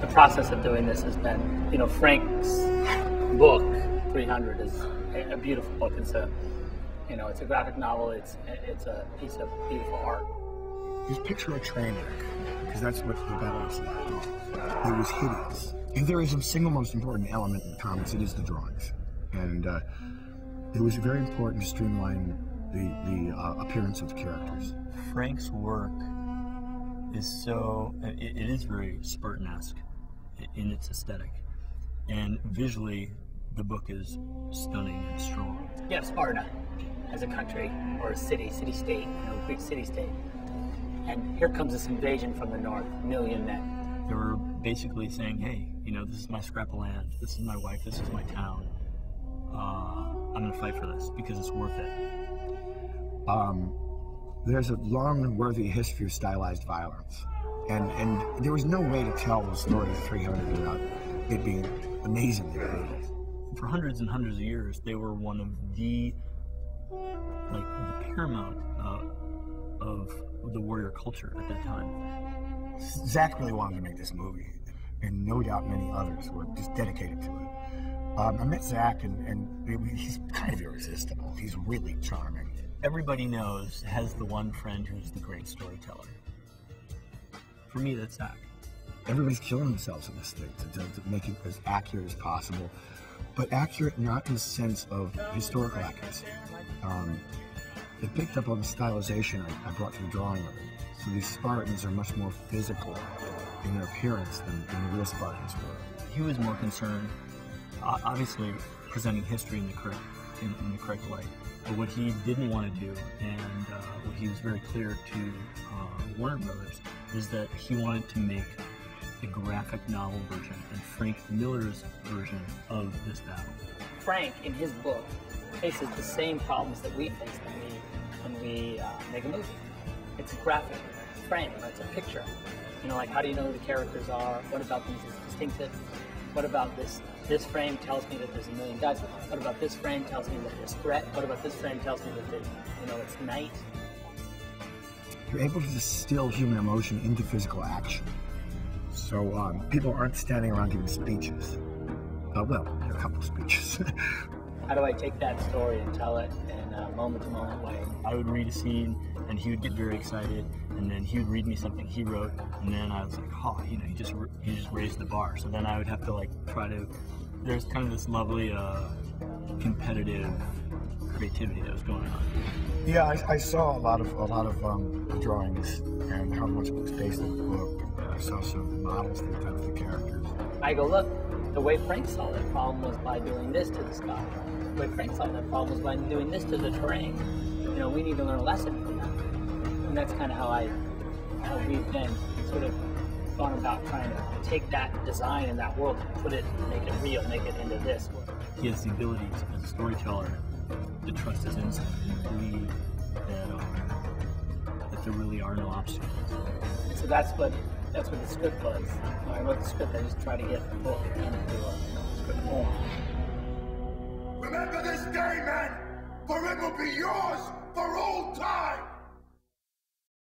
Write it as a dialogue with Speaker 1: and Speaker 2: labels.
Speaker 1: the process of doing this has been, you know, Frank's book 300 is a beautiful book. It's a, you know, it's a graphic novel. It's a piece of beautiful art.
Speaker 2: Just picture a train wreck, because that's what the battle was like. It was hideous. If there is a single most important element in the comics, it is the drawings. And it was very important to streamline the appearance of the characters.
Speaker 3: Frank's work is so, it is very Spartan-esque in its aesthetic. And visually, the book is stunning and strong.
Speaker 1: You have Sparta as a country, or a city-state, you know, Greek city-state. And here comes this invasion from the north, a million men.
Speaker 3: They were basically saying, hey, you know, this is my scrap of land, this is my wife, this is my town. I'm gonna fight for this because it's worth it.
Speaker 2: There's a long and worthy history of stylized violence. And there was no way to tell the story of 300 without it being amazingly brutal.
Speaker 3: For hundreds and hundreds of years, they were one of the, like, the paramount of the warrior culture at that time.
Speaker 2: Zach really wanted to make this movie, and no doubt many others were just dedicated to it. I met Zach, and he's kind of irresistible. He's really charming.
Speaker 3: Everybody has the one friend who's the great storyteller. For me, that's Zach.
Speaker 2: Everybody's killing themselves in this thing to make it as accurate as possible, but accurate not in the sense of historical accuracy. It picked up on the stylization I brought to the drawing of it. So these Spartans are much more physical in their appearance than the real Spartans were.
Speaker 3: He was more concerned, obviously, presenting history in the correct light. But what he didn't want to do, and what he was very clear to Warner Brothers, is that he wanted to make a graphic novel version and Frank Miller's version of this battle.
Speaker 1: Frank, in his book, faces the same problems that we face when we make a movie. It's a graphic frame, it's a picture. You know, like, how do you know who the characters are? What about these is distinctive? What about this? This frame tells me that there's a million guys. What about this frame tells me that there's threat? What about this frame tells me that it's night?
Speaker 2: You're able to distill human emotion into physical action. So people aren't standing around giving speeches. Well, there are a couple of speeches.
Speaker 1: How do I take that story and tell it in a moment-to-moment way?
Speaker 3: I would read a scene, and he would get very excited, and then he would read me something he wrote, and then I was like, oh, you know, he just raised the bar. So then I would have to, like, try to. There's kind of this lovely competitive creativity that was going on.
Speaker 2: Yeah, I saw a lot of drawings and how much it was based on the book. I saw some models they've done for the characters.
Speaker 1: I go, look, the way Frank saw that problem was by doing this to the sky. The way Frank saw that problem was by doing this to the terrain. You know, we need to learn a lesson from that. And that's kind of how we've been sort of gone about trying to take that design in that world and put it, make it real, make it into this.
Speaker 3: He has the ability as a storyteller to trust his instinct and believe that there really are no obstacles.
Speaker 1: So that's what the script was. When I wrote the script, I just tried to get the book into a script form.
Speaker 4: Remember this day, men, for it will be yours for all time!